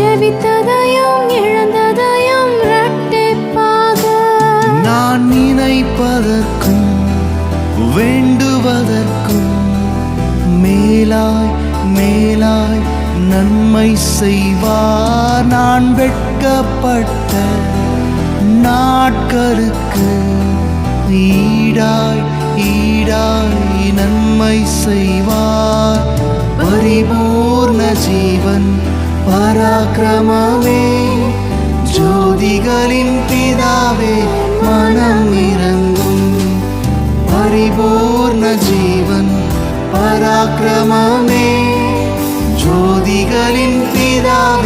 ஜெபித்ததையும் இழந்ததையும் இரட்டிப்பாக நான் நினைப்பதற்கும் வேண்டுவதற்கும் மேலாய் மேலாய் நன்மை செய்வார். நான் வெட்கப்பட்ட நாட்களுக்கு ஈடாய் ஈடாய் நன்மை செய்வார். பரிபூர்ண ஜீவன் பராக்கிரமமே ஜோதிகளின் பிதாவே மனம் இறங்கும். பரிபூர்ண ஜீவன் பராக்கிரமமே ஜோதிகளின் பிதாவே